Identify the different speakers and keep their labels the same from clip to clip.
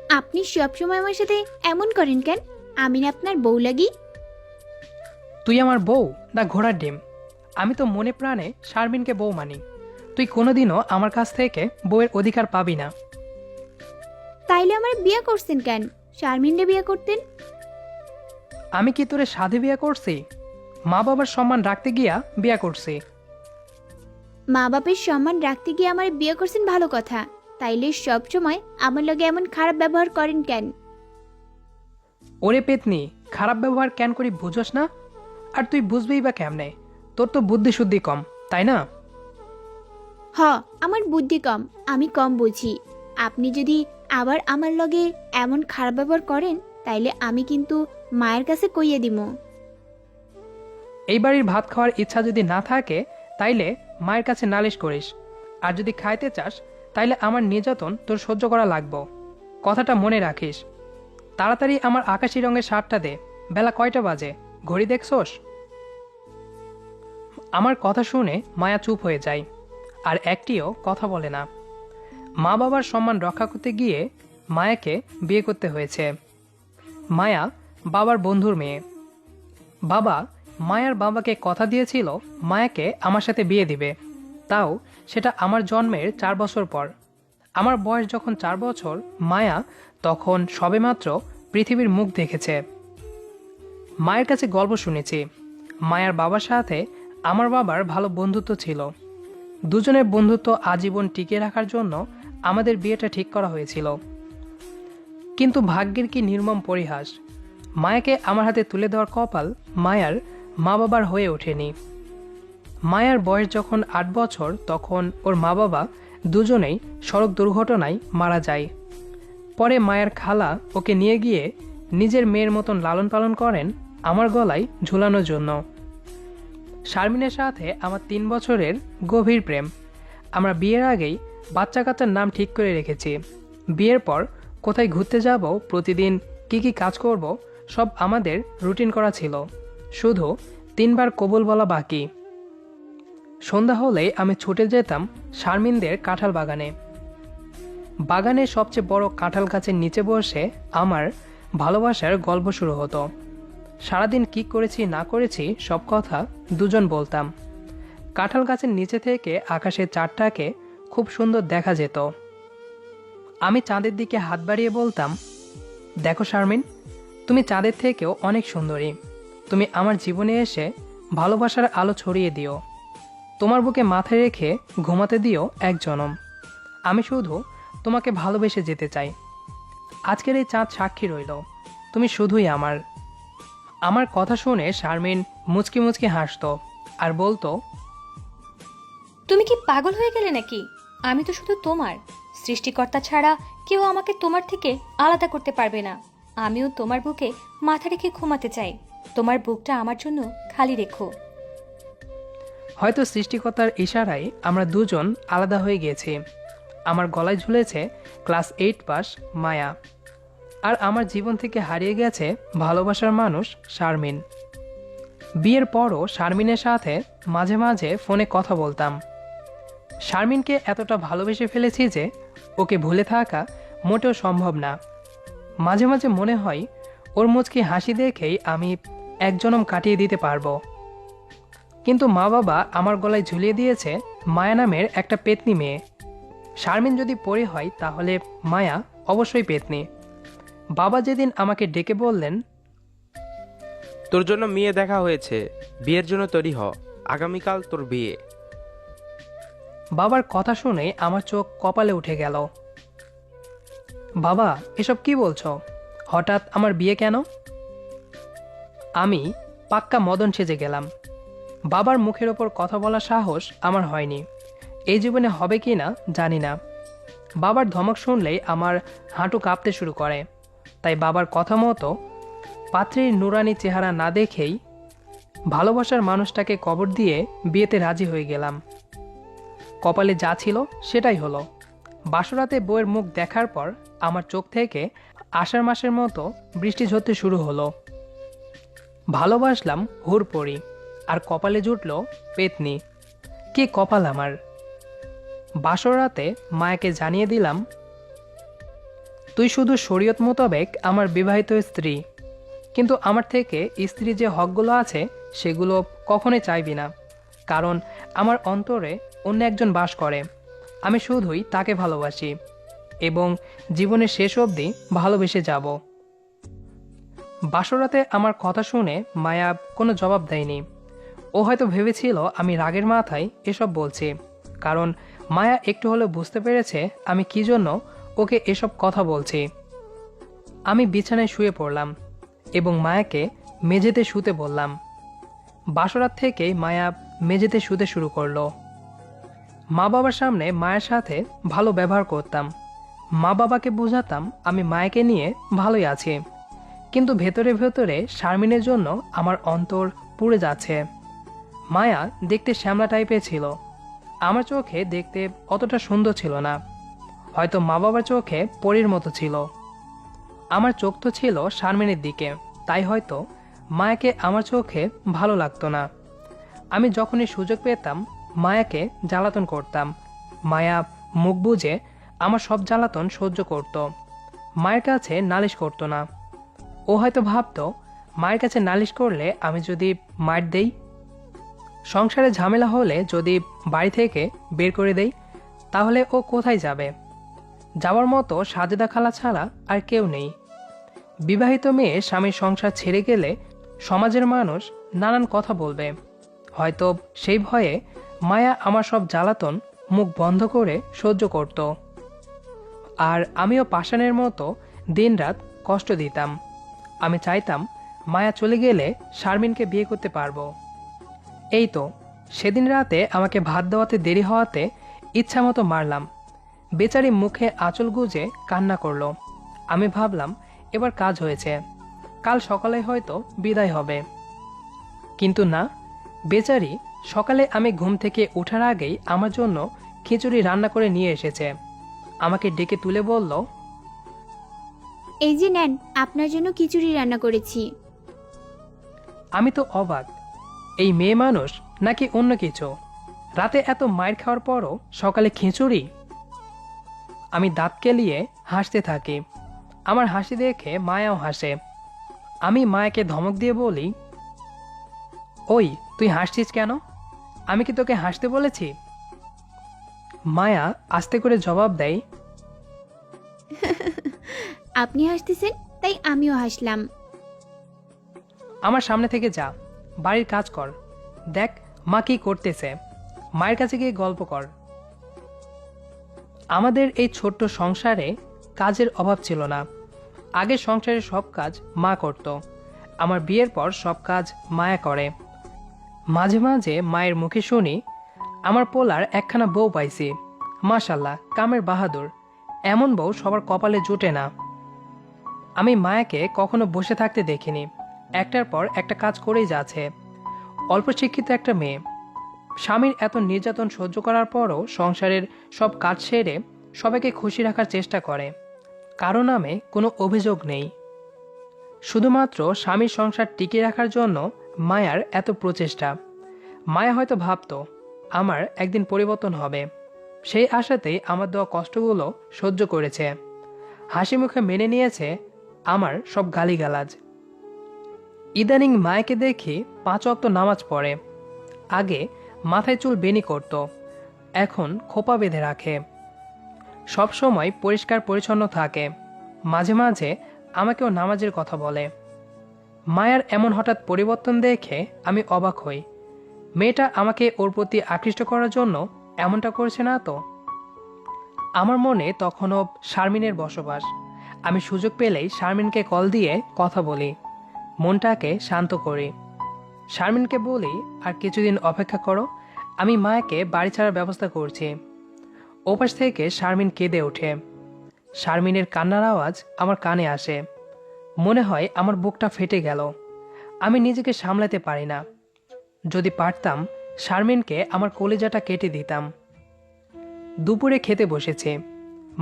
Speaker 1: আপনি সবসময় আমার সাথে এমন করেন কেন? আমি না আপনার বউ লাগি?
Speaker 2: তুই আমার বউ না ঘোড়ার ডিম? আমি তো মনে প্রাণে শারমিনকে বউ মানি। তুই কোনোদিনও আমার কাছ থেকে বউয়ের অধিকার পাবি না।
Speaker 1: তাইলে আমার বিয়ে করছেন কেন? শারমিনরে বিয়ে করতেন।
Speaker 2: আমি কি তোরে সাধে বিয়ে করছি? মা বাবার সম্মান রাখতে গিয়া বিয়ে করছি।
Speaker 1: মা বাপের সম্মান রাখতে গিয়ে আমার বিয়ে করছেন ভালো কথা, তাইলে সব সময় আমার লগে এমন খারাপ ব্যবহার করেন কেন?
Speaker 2: ওরে পেতনি, খারাপ ব্যবহার কেন করি বুঝোস না? আর তুই বুঝবেই বা কেমনে? তোর তো বুদ্ধি শুদ্ধি কম, তাই না?
Speaker 1: হ, আমার বুদ্ধি কম, আমি কম বুঝি। আপনি যদি আবার আমার লগে এমন খারাপ ব্যবহার করেন, তাইলে আমি কিন্তু মায়ের কাছে কইয়ে দিমু।
Speaker 2: এই বাড়ির ভাত খাওয়ার ইচ্ছা যদি না থাকে তাইলে মায়ের কাছে নালিশ করিস। আর যদি খাইতে চাস তাইলে আমার নির্যাতন তোর সহ্য করা লাগবো। কথাটা মনে রাখিস। তাড়াতাড়ি আমার আকাশি রঙের শার্টটা দে। বেলা কয়টা বাজে ঘড়ি দেখছোস? আমার কথা শুনে মায়া চুপ হয়ে যায়, আর একটিও কথা বলে না। মা বাবার সম্মান রক্ষা করতে গিয়ে মায়াকে বিয়ে করতে হয়েছে। মায়া বাবার বন্ধুর মেয়ে। বাবা মায়ার বাবাকে কথা দিয়েছিল মায়াকে আমার সাথে বিয়ে দিবে, তাও সেটা আমার জন্মের 4 বছর পর। আমার বয়স যখন 4 বছর, মায়া তখন সবেমাত্র পৃথিবীর মুখ দেখেছে। মায়ের কাছে গল্প শুনেছি, মায়ার বাবার সাথে আমার বাবার ভালো বন্ধুত্ব ছিল। দুজনের বন্ধুত্ব আজীবন টিকিয়ে রাখার জন্য আমাদের বিয়েটা ঠিক করা হয়েছিল। কিন্তু ভাগ্যের কি নির্মম পরিহাস! মায়াকে আমার হাতে তুলে দেওয়ার কপাল মায়ার মা বাবার হয়ে ওঠেনি। মায়ার বয়স যখন 8 বছর, তখন ওর মা বাবা দুজনেই সড়ক দুর্ঘটনায় মারা যায়। পরে মায়ের খালা ওকে নিয়ে গিয়ে নিজের মেয়ের মতন লালন পালন করেন আমার গলায় ঝুলানোর জন্য। শারমিনের সাথে আমার 3 বছরের গভীর প্রেম। আমরা বিয়ের আগেই বাচ্চা কাচ্চার নাম ঠিক করে রেখেছি। বিয়ের পর কোথায় ঘুরতে যাব, প্রতিদিন কি কি কাজ করব, সব আমাদের রুটিন করা ছিল। শুধু 3বার কবুল বলা বাকি। সন্ধ্যা হলেই আমি ছুটে যেতাম শারমিনদের কাঁঠাল বাগানে। বাগানের সবচেয়ে বড় কাঁঠাল গাছের নিচে বসে আমার ভালোবাসার গল্প শুরু হতো। সারাদিন কি করেছি না করেছি সব কথা দুজন বলতাম। কাঁঠাল গাছের নিচে থেকে আকাশের চাঁদটাকে খুব সুন্দর দেখা যেত। আমি চাঁদের দিকে হাত বাড়িয়ে বলতাম, দেখো শারমিন, তুমি চাঁদের থেকেও অনেক সুন্দরী। তুমি আমার জীবনে এসে ভালোবাসার আলো ছড়িয়ে দিও। তোমার বুকে মাথায় রেখে ঘুমাতে দিও এক জনম। আমি শুধু তোমাকে ভালোবেসে যেতে চাই। আজকের এই চাঁদ সাক্ষী রইল, তুমি শুধুই আমার। আমার কথা শুনে শারমিন মুচকি মুচকি হাসতো আর বলতো,
Speaker 3: তুমি কি পাগল হয়ে গেলে নাকি? আমি তো শুধু তোমার। সৃষ্টিকর্তা ছাড়া কেউ আমাকে তোমার থেকে আলাদা করতে পারবে না। আমিও তোমার বুকে মাথা রেখে ঘুমাতে চাই। তোমার বুকটা আমার জন্য খালি রেখো।
Speaker 2: হয়তো সৃষ্টিকর্তার ইশারায় আমরা দুজন আলাদা হয়ে গেছি। আমার গলায় ঝুলেছে ক্লাস 8 পাস মায়া, আর আমার জীবন থেকে হারিয়ে গেছে ভালোবাসার মানুষ শারমিন। বিয়ের পরও শারমিনের সাথে মাঝে মাঝে ফোনে কথা বলতাম। শারমিনকে এতটা ভালোবেসে ফেলেছি যে ওকে ভুলে থাকা মোটেও সম্ভব না। মাঝে মাঝে মনে হয় ওর মুচকি হাসি দেখেই আমি এক জনম কাটিয়ে দিতে পারবো। কিন্তু মা বাবা আমার গলায় ঝুলিয়ে দিয়েছে মায়া নামের একটা পেতনি মেয়ে। শারমিন যদি পরি হয় তাহলে মায়া অবশ্যই পেতনি। বাবা যেদিন আমাকে ডেকে বললেন,
Speaker 4: তোর জন্য মেয়ে দেখা হয়েছে, বিয়ের জন্য তৈরি হ, আগামীকাল তোর বিয়ে।
Speaker 2: বাবার কথা শুনে আমার চোখ কপালে উঠে গেল। বাবা, এসব কি বলছো? হঠাৎ আমার বিয়ে কেন? আমি পাক্কা মদন সেজে গেলাম। বাবার মুখের ওপর কথা বলার সাহস আমার হয়নি। এই জীবনে হবে কি না জানি না। বাবার ধমক শুনলেই আমার হাঁটু কাঁপতে শুরু করে। তাই বাবার কথা মতো পাত্রীর নুরানি চেহারা না দেখেই ভালোবাসার মানুষটাকে কবর দিয়ে বিয়েতে রাজি হয়ে গেলাম। কপালে যা ছিল সেটাই হলো। বাসরাতে বউয়ের মুখ দেখার পর আমার চোখ থেকে আষাঢ় মাসের মতো বৃষ্টি ঝরতে শুরু হলো। ভালোবাসলাম হুড়পড়ি, আর কপালে জুটল পেতনি। কি কপাল আমার! বাসর রাতে মায়াকে জানিয়ে দিলাম, তুই শুধু শরীয়ত মোতাবেক আমার বিবাহিত স্ত্রী, কিন্তু আমার থেকে স্ত্রী যে হকগুলো আছে সেগুলো কখনোই চাইবি না, কারণ আমার অন্তরে অন্য একজন বাস করে। আমি শুধুই তাকে ভালোবাসি এবং জীবনের শেষ অবধি ভালোবেসে যাব। বাসরাতে আমার কথা শুনে মায়া কোনো জবাব দেয়নি। ও হয়তো ভেবেছিল আমি রাগের মাথায় এসব বলছি, কারণ মায়া একটু হলেও বুঝতে পেরেছে আমি কি জন্য ওকে এসব কথা বলছি। আমি বিছানায় শুয়ে পড়লাম এবং মায়াকে মেঝেতে শুতে বললাম। বাসরাত থেকেই মায়া মেঝেতে শুতে শুরু করলো। মা বাবার সামনে মায়ের সাথে ভালো ব্যবহার করতাম। মা বাবাকে বোঝাতাম আমি মায়াকে নিয়ে ভালোই আছি, কিন্তু ভেতরে ভেতরে শারমিনের জন্য আমার অন্তর পুড়ে যাচ্ছে। মায়া দেখতে শ্যামলা টাইপের ছিল, আমার চোখে দেখতে অতটা সুন্দর ছিল না। হয়তো মা বাবার চোখে পরীর মতো ছিল। আমার চোখ তো ছিল শারমিনের দিকে, তাই হয়তো মায়াকে আমার চোখে ভালো লাগতো না। আমি যখনই সুযোগ পেতাম মায়াকে জ্বালাতন করতাম। মায়া মুখ বুজে আমার সব জ্বালাতন সহ্য করত, মায়ের কাছে নালিশ করতো না। ও হয়তো ভাবতো মায়ের কাছে নালিশ করলে আমি যদি মার দেই, সংসারে ঝামেলা হলে যদি বাড়ি থেকে বের করে দেই, তাহলে ও কোথায় যাবে? যাওয়ার মতো সাজেদা খালা ছাড়া আর কেউ নেই। বিবাহিত মেয়ে স্বামীর সংসার ছেড়ে গেলে সমাজের মানুষ নানান কথা বলবে। হয়তো সেই ভয়ে মায়া আমার সব জ্বালাতন মুখ বন্ধ করে সহ্য করত, আর আমিও পাষাণের মতো দিনরাত কষ্ট দিতাম। আমি চাইতাম মায়া চলে গেলে শারমিনকে বিয়ে করতে পারবো। এই তো সেদিন রাতে আমাকে ভাত দেওয়াতে দেরি হওয়াতে ইচ্ছামতো মারলাম। বেচারি মুখে আঁচল গুজে কান্না করলো। আমি ভাবলাম এবার কাজ হয়েছে, কাল সকালে হয়তো বিদায় হবে। কিন্তু না, বেচারি সকালে আমি ঘুম থেকে ওঠার আগেই আমার জন্য খিচুড়ি রান্না করে নিয়ে এসেছে। আমাকে ডেকে তুলে বলল,
Speaker 1: এই যে নেন, আপনার জন্য খিচুড়ি রান্না করেছি।
Speaker 2: আমি তো অবাক, এই মেয়ে মানুষ নাকি অন্য কিছু? রাতে এত মায়ের খাওয়ার পরও সকালে খিচুড়ি? আমি দাঁত কেলিয়ে হাসতে থাকি। আমার হাসি দেখে মায়াও হাসে। আমি মায়াকে ধমক দিয়ে বলি, ওই তুই হাসছিস কেন? আমি কি তোকে হাসতে বলেছি? মায়া আস্তে করে জবাব দেয়,
Speaker 1: আপনি হাসতেছেন তাই আমিও হাসলাম।
Speaker 2: আমার সামনে থেকে যা, বাড়ির কাজ কর। দেখ মা কি করতেছে, মায়ের কাছে গিয়ে গল্প কর। আমাদের এই ছোট্ট সংসারে কাজের অভাব ছিল না। আগে সংসারের সব কাজ মা করত, আমার বিয়ের পর সব কাজ মায়া করে। মাঝে মাঝে মায়ের মুখে শুনি, আমার পোলার একখানা বউ পাইছি, মাশাল্লাহ কামের বাহাদুর, এমন বউ সবার কপালে জুটে না। আমি মায়াকে কখনো বসে থাকতে দেখিনি, একটার পর একটা কাজ করেই যাচ্ছে। অল্প শিক্ষিত একটা মেয়ে, স্বামীর এত নির্যাতন সহ্য করার পরও সংসারের সব কাজ সেরে সবাইকে খুশি রাখার চেষ্টা করে। কারো নামে কোনো অভিযোগ নেই। শুধুমাত্র স্বামীর সংসার টিকিয়ে রাখার জন্য মায়ার এত প্রচেষ্টা। মায়া হয়তো ভাবতো আমার একদিন পরিবর্তন হবে, সেই আশাতেই আমার দেওয়া কষ্টগুলো সহ্য করেছে, হাসি মুখে মেনে নিয়েছে আমার সব গালিগালাজ। ইদানিং মায়াকে দেখি 5 ওয়াক্ত নামাজ পড়ে। আগে মাথায় চুল বেনি করত, এখন খোপা বেঁধে রাখে। সব সময় পরিষ্কার পরিচ্ছন্ন থাকে। মাঝে মাঝে আমাকেও নামাজের কথা বলে। মায়ার এমন হঠাৎ পরিবর্তন দেখে আমি অবাক হই। মেয়েটা আমাকে ওর প্রতি আকৃষ্ট করার জন্য এমনটা করছে না তো? আমার মনে তখনও শারমিনের বসবাস। আমি সুযোগ পেলেই শারমিনকে কল দিয়ে কথা বলি, মনটাকে শান্ত করি। শারমিনকে বলি আর কিছুদিন অপেক্ষা করো, আমি মায়াকে বাড়ি ছাড়ার ব্যবস্থা করছি। ওপাশ থেকে শারমিন কেঁদে ওঠে। শারমিনের কান্নার আওয়াজ আমার কানে আসে। মনে হয় আমার বুকটা ফেটে গেল। আমি নিজেকে সামলাতে পারি না। যদি পারতাম শারমিনকে আমার কলিজাটা কেটে দিতাম। দুপুরে খেতে বসেছে।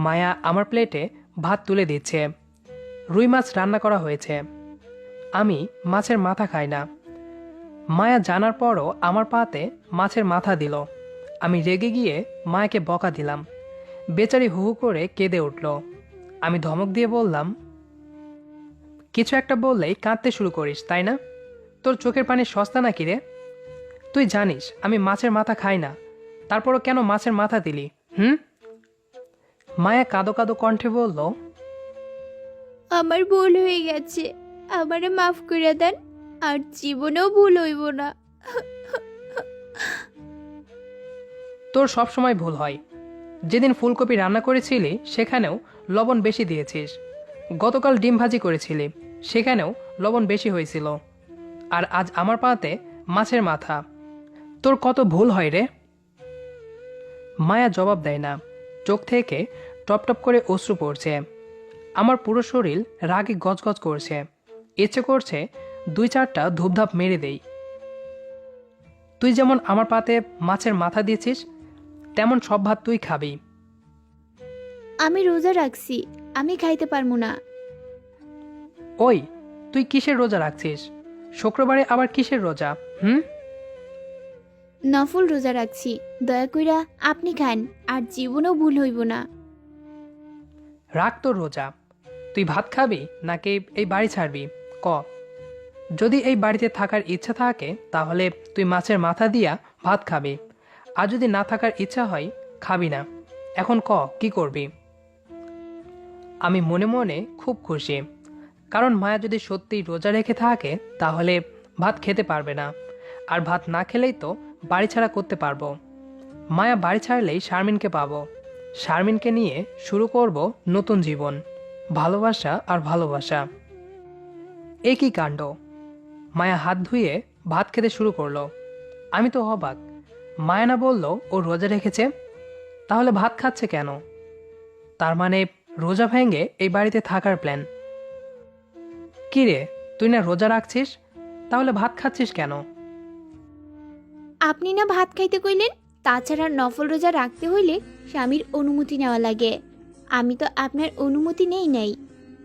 Speaker 2: মায়া আমার প্লেটে ভাত তুলে দিচ্ছে। রুই মাছ রান্না করা হয়েছে। আমি মাছের মাথা খাই না। মায়া জানার পরও আমার পাতে মাছের মাথা দিল। আমি রেগে গিয়ে মায়াকে বকা দিলাম। বেচারি হু হু করে কেঁদে উঠল। আমি ধমক দিয়ে বললাম, কিছু একটা বললেই কাঁদতে শুরু করিস, তাই না? তোর চোখের পানি সস্তা নাকি রে? তুই জানিস আমি মাছের মাথা খাই না, তারপরও কেন মাছের মাথা দিলি? হুম? মায়া কাঁদো কাঁদো কণ্ঠে বলল,
Speaker 1: আমার ভুল হয়ে গেছে, আমারে মাফ করে দেন, আর জীবনেও ভুল হইব না।
Speaker 2: তোর সব সময় ভুল হয়। যেদিন ফুলকপি রান্না করেছিলি সেখানেও লবণ বেশি দিয়েছিস। গতকাল ডিম ভাজি করেছিলি, সেখানেও লবণ বেশি হয়েছিল। আর আজ আমার পাতে মাছের মাথা। তোর কত ভুল হয় রে। মায়া জবাব দেয় না, চোখ থেকে টপ টপ করে অশ্রু পড়ছে। আমার পুরো শরীর রাগে গজগজ করছে, ইচ্ছে করছে 2-4টা ধূপধাপ মেরে দেই। তুই যেমন আমার পাতে মাছের মাথা দিয়েছিস, তেমন সব ভাত তুই খাবি।
Speaker 1: আমি রোজা রাখছি, আমি খাইতে পারবো না।
Speaker 2: ওই, তুই কিসের রোজা রাখছিস? শুক্রবারে আবার কিসের রোজা? হুম?
Speaker 1: নফল রোজা রাখছি, দয়া কইরা আপনি খান, আর জীবনেও ভুল হইব না।
Speaker 2: রাখ তোর রোজা। তুই ভাত খাবি নাকি এই বাড়ি ছাড়বি? ক। যদি এই বাড়িতে থাকার ইচ্ছা থাকে তাহলে তুই মাছের মাথা দিয়া ভাত খাবি, আর যদি না থাকার ইচ্ছা হয় খাবি না। এখন ক, কি করবি? আমি মনে মনে খুব খুশি, কারণ মায়া যদি সত্যিই রোজা রেখে থাকে তাহলে ভাত খেতে পারবে না, আর ভাত না খেলেই তো বাড়ি ছাড়া করতে পারবো। মায়া বাড়ি ছাড়লেই শারমিনকে পাবো, শারমিনকে নিয়ে শুরু করব নতুন জীবন, ভালোবাসা আর ভালোবাসা। এ কি কাণ্ড! মায়া হাত ধুয়ে ভাত খেতে শুরু করলো। আমি তো অবাক। মায়া না বললো ও রোজা রেখেছে, তাহলে ভাত খাচ্ছে কেন? তার মানে রোজা ভেঙে এই বাড়িতে থাকার প্ল্যান। কি রে, তুই না রোজা রাখছিস, তাহলে ভাত খাচ্ছিস কেন?
Speaker 1: আপনি না ভাত খাইতে কইলেন, তাছাড়া নফল রোজা রাখতে হইলে স্বামীর অনুমতি নেওয়া লাগে। আমি তো আপনার অনুমতি নেই নাই,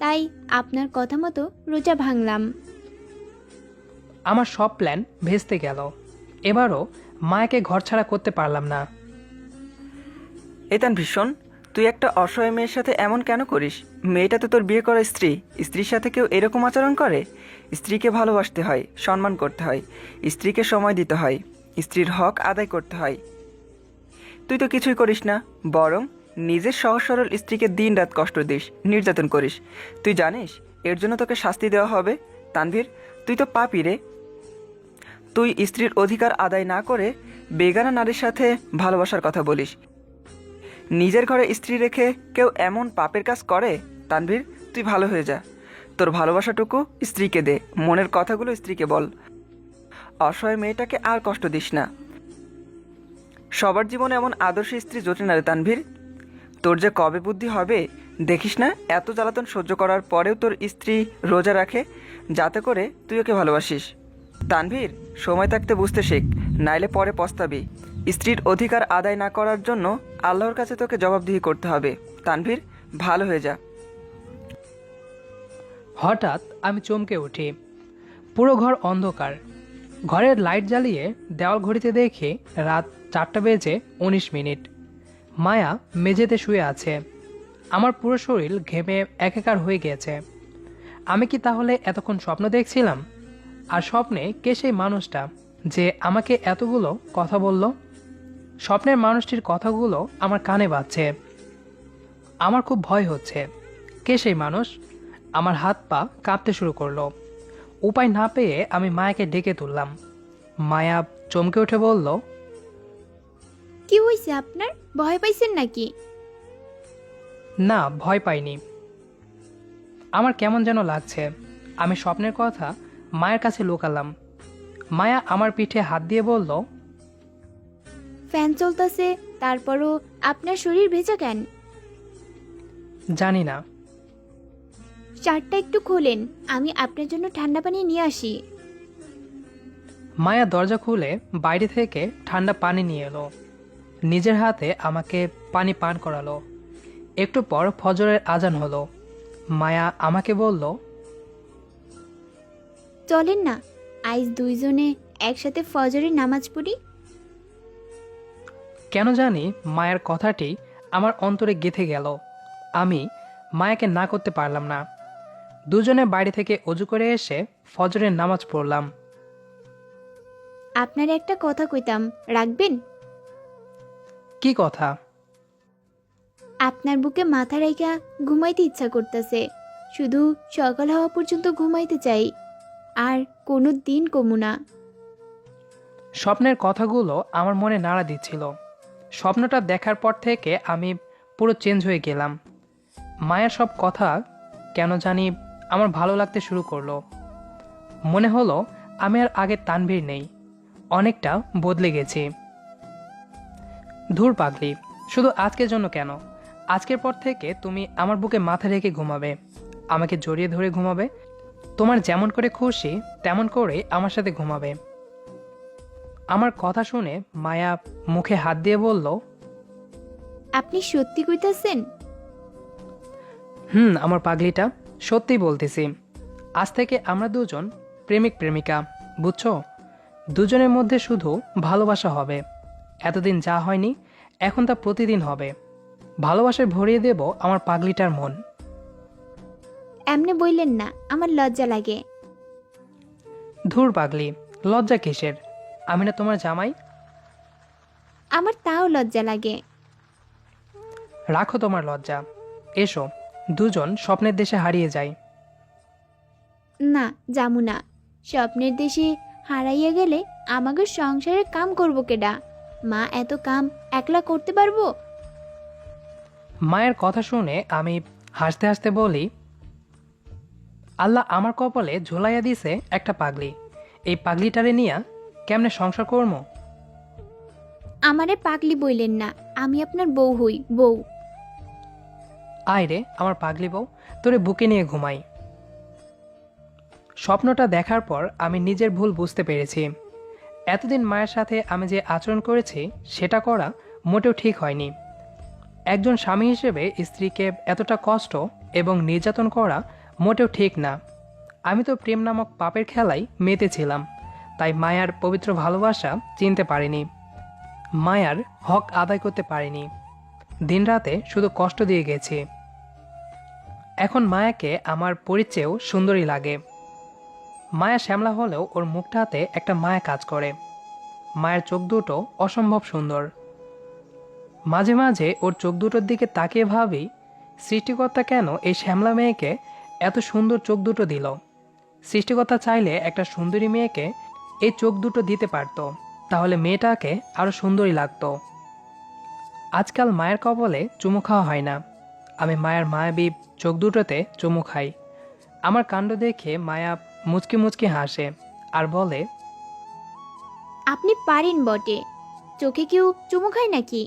Speaker 1: তাই আপনার কথা মতো রোজা ভাঙলাম।
Speaker 2: আমার সব প্ল্যান ভেস্তে গেল। এবারও মায়াকে ঘরছাড়া করতে পারলাম না।
Speaker 5: এতান ভীষণ, তুই একটা অসহায় মেয়ের সাথে এমন কেন করিস? মেয়েটা তো তোর বিয়ে করা স্ত্রী। স্ত্রীর সাথে কেউ এরকম আচরণ করে? স্ত্রীকে ভালোবাসতে হয়, সম্মান করতে হয়, স্ত্রীকে সময় দিতে হয়, স্ত্রীর হক আদায় করতে হয়। তুই তো কিছুই করিস না, বরং নিজের সহজ সরল স্ত্রীকে দিন রাত কষ্ট দিস, নির্যাতন করিস। তুই জানিস এর জন্য তোকে শাস্তি দেওয়া হবে? তানভীর, তুই তো পাপী রে। তুই স্ত্রীর অধিকার আদায় না করে বেগানা নারীর সাথে ভালোবাসার কথা বলিস। নিজের ঘরে স্ত্রী রেখে কেউ এমন পাপের কাজ করে? তানভীর, তুই ভালো হয়ে যা। তোর ভালোবাসাটুকু স্ত্রীকে দে, মনের কথাগুলো স্ত্রীকে বল। অসহায় মেয়েটাকে আর কষ্ট দিস না। সবার জীবনে এমন আদর্শ স্ত্রী জোটে না রে তানভীর। তোর যে কবে বুদ্ধি হবে দেখিস না। এত জ্বালাতন সহ্য করার পরেও তোর স্ত্রী রোজা রাখে, যাতে করে তুই ওকে ভালোবাসিস। তানভীর, সময় থাকতে বুঝতে শেখ, নাইলে পরে পস্তাবি। স্ত্রীর অধিকার আদায় না করার জন্য আল্লাহর কাছে তোকে জবাবদিহি করতে হবে। তানভীর, ভালো হয়ে যা।
Speaker 2: হঠাৎ আমি চমকে উঠি। পুরো ঘর অন্ধকার। ঘরের লাইট জ্বালিয়ে দেওয়াল ঘড়িতে দেখি রাত 4:19। মায়া মেঝেতে শুয়ে আছে। আমার পুরো শরীর ঘেমে একাকার হয়ে গেছে। আমি কি তাহলে এতক্ষণ স্বপ্ন দেখছিলাম? আর স্বপ্নে কে সেই মানুষটা যে আমাকে এতগুলো কথা বলল? স্বপ্নের মানুষটির কথাগুলো আমার কানে বাজছে। আমার খুব ভয় হচ্ছে। কে সেই মানুষ? আমার হাত পা কাঁপতে শুরু করলো। উপায় না পেয়ে আমি মায়াকে ডেকে তুললাম। মায়া চমকে উঠে বলল,
Speaker 1: কি হয়েছে আপনার? ভয় পাইছেন নাকি?
Speaker 2: না, ভয় পাইনি। আমার কেমন যেন লাগছে। আমি স্বপ্নের কথা মায়ের কাছে লুকালাম। মায়া আমার পিঠে হাত দিয়ে বলল,
Speaker 1: ফ্যান চলতেছে, তারপরও আপনার শরীর ভেজা কেন?
Speaker 2: জানি না।
Speaker 1: শার্টটা একটু খোলেন, আমি আপনার জন্য ঠান্ডা পানি নিয়ে আসি।
Speaker 2: মায়া দরজা খুলে বাইরে থেকে ঠান্ডা পানি নিয়ে এলো। নিজের হাতে আমাকে পানি পান করালো। একটু পর ফজরের আজান হলো। মায়া আমাকে বলল,
Speaker 1: চলেন না, আজ দুইজনে একসাথে ফজরের নামাজ পড়ি।
Speaker 2: কেন জানি মায়ের কথাটি আমার অন্তরে গেঁথে গেল। আমি মায়াকে না করতে পারলাম না। দুজনে বাড়ি থেকে অজু করে এসে ফজরের নামাজ পড়লাম।
Speaker 1: আপনার একটা কথা কইতাম, রাখবেন?
Speaker 2: কি কথা?
Speaker 1: আপনার বুকে মাথা রাইখা ঘুমাইতে ইচ্ছা করতেছে। শুধু সকাল হওয়া পর্যন্ত ঘুমাইতে চাই, আর কোনো দিন কমু না।
Speaker 2: স্বপ্নের কথাগুলো আমার মনে নাড়া দিচ্ছিল। স্বপ্নটা দেখার পর থেকে আমি পুরো চেঞ্জ হয়ে গেলাম। মায়ের সব কথা কেন জানি আমার ভালো লাগতে শুরু করলো। মনে হলো আমি আর আগের তানভীর নেই, অনেকটা বদলে গেছি। ধুর পাগলি, শুধু আজকের জন্য কেন, আজকের পর থেকে তুমি আমার বুকে মাথা রেখে ঘুমাবে, আমাকে জড়িয়ে ধরে ঘুমাবে, তোমার যেমন করে খুশি তেমন করে আমার সাথে ঘুমাবে। আমার কথা শুনে মায়া মুখে হাত দিয়ে বলল,
Speaker 1: আপনি সত্যি কইতাছেন?
Speaker 2: আমার পাগলিটা সত্যিই বলতেছি। আজ থেকে আমরা দুজন প্রেমিক প্রেমিকা, বুঝছো? দুজনের মধ্যে শুধু ভালোবাসা হবে। এতদিন যা হয়নি এখন তা প্রতিদিন হবে। ভালোবাসায় ভরিয়ে দেব আমার পাগলিটার মন।
Speaker 1: এমনি বললেন না, আমার লজ্জা লাগে।
Speaker 2: ধুর পাগলি, লজ্জা কিসের? আমি না তোমার জামাই।
Speaker 1: আমার তাও লজ্জা লাগে।
Speaker 2: রাখো তোমার লজ্জা, এসো দুজন স্বপ্নের দেশে হারিয়ে যাই।
Speaker 1: না, যামু না। স্বপ্নের দেশে হারাইয়া গেলে আমাকে সংসারের কাম করব কেডা? মা এত কাম একলা করতে পারবো?
Speaker 2: মায়ের কথা শুনে আমি হাসতে হাসতে বলি, আল্লাহ আমার কপালে ঝোলাইয়া দিছে একটা পাগলি। এই পাগলিটারে নিয়া কেমনে সংসার করবো?
Speaker 1: আমারে পাগলি বইলেন না, আমি আপনার বউ হই, বউ।
Speaker 2: আয় রে আমার পাগলি বউ, তোরে বুকে নিয়ে ঘুমাই। স্বপ্নটা দেখার পর আমি নিজের ভুল বুঝতে পেরেছি। এতদিন মায়ের সাথে আমি যে আচরণ করেছি সেটা করা মোটেও ঠিক হয়নি। একজন স্বামী হিসেবে স্ত্রীকে এতটা কষ্ট এবং নির্যাতন করা মোটেও ঠিক না। আমি তো প্রেম নামক পাপের খেলায় মেতেছিলাম, তাই মায়ার পবিত্র ভালোবাসা চিনতে পারিনি, মায়ার হক আদায় করতে পারিনি। দিনরাতে শুধু কষ্ট দিয়ে গেছি। এখন মায়াকে আমার পরিচয়েও সুন্দরী লাগে। মায়া শ্যামলা হলেও ওর মুখটাতে একটা মায়া কাজ করে। মায়ের চোখ দুটো অসম্ভব সুন্দর। মাঝে মাঝে ওর চোখ দুটোর দিকে তাকিয়ে ভাবি, সৃষ্টিকর্তা কেন এই শ্যামলা মেয়েকে এত সুন্দর চোখ দুটো দিল? সৃষ্টিকর্তা চাইলে একটা সুন্দরী মেয়েকে এই চোখ দুটো দিতে পারত, তাহলে মেয়েটাকে আরো সুন্দরী লাগতো। আজকাল মায়ের কপালে চুমু খাওয়া হয় না, আমি মায়ের মায়াবী চোখ দুটোতে চুমু খাই। আমার কাণ্ড দেখে মায়া মুচকি মুচকি হাসে আর বলে,
Speaker 1: আপনি পারেন বটে, চোখে কেউ চুমু খায় নাকি?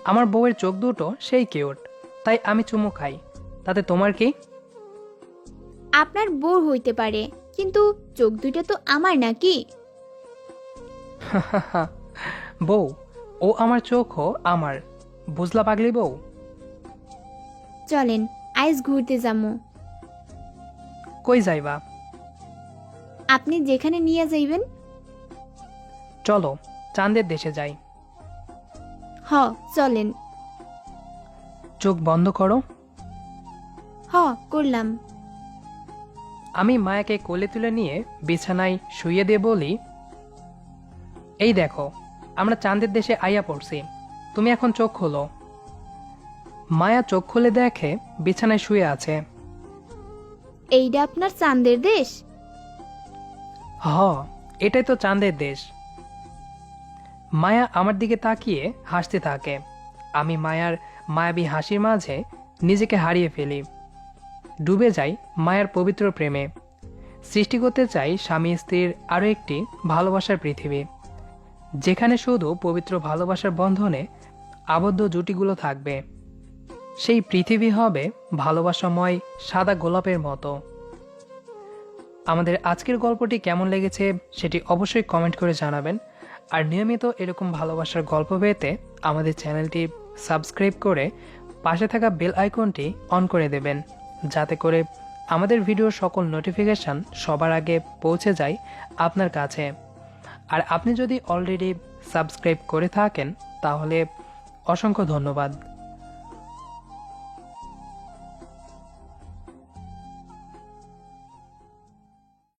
Speaker 2: আমার বউয়ের চোখ দুটো সেই কিউট, তাই আমি চুমু খাই, তাতে তোমার কি?
Speaker 1: আপনার বউ হইতে পারে, কিন্তু চোখ দুইটা তো আমার নাকি?
Speaker 2: বউ, ও আমার চোখও আমার, বুঝলা পাগলি বউ?
Speaker 1: চলেন আইস ঘুরতে যামু।
Speaker 2: কই যাইবা?
Speaker 1: আপনি যেখানে নিয়ে যাইবেন।
Speaker 2: চলো চাঁদের দেশে যাই।
Speaker 1: হ, চলেন।
Speaker 2: চোখ বন্ধ করো।
Speaker 1: হ, করলাম।
Speaker 2: আমি মায়াকে কোলে তুলে নিয়ে বিছানায় শুইয়ে দিয়ে বলি, এই দেখো আমরা চাঁদের দেশে আইয়া পড়ছি, তুমি এখন চোখ খোলো। মায়া চোখ খুলে দেখে বিছানায় শুয়ে আছে।
Speaker 1: এইটা আপনার চাঁদের দেশ?
Speaker 2: হ, এটাই তো চাঁদের দেশ। মায়া আমার দিকে তাকিয়ে হাসতে থাকে। আমি মায়ার মায়াবী হাসির মাঝে নিজেকে হারিয়ে ফেলি, ডুবে যাই মায়ার পবিত্র প্রেমে। সৃষ্টি করতে চাই স্বামী স্ত্রীর আরও একটি ভালোবাসার পৃথিবী, যেখানে শুধু পবিত্র ভালোবাসার বন্ধনে আবদ্ধ জুটিগুলো থাকবে। সেই পৃথিবী হবে ভালোবাসাময় সাদা গোলাপের মতো। আমাদের আজকের গল্পটি কেমন লেগেছে সেটি অবশ্যই কমেন্ট করে জানাবেন। আর নিয়মিত এরকম ভালোবাসার গল্প পেতে আমাদের চ্যানেলটি সাবস্ক্রাইব করে পাশে থাকা বেল আইকনটি অন করে দেবেন, যাতে করে আমাদের ভিডিওর সকল নোটিফিকেশান সবার আগে পৌঁছে যায় আপনার কাছে। আর আপনি যদি অলরেডি সাবস্ক্রাইব করে থাকেন তাহলে অসংখ্য ধন্যবাদ।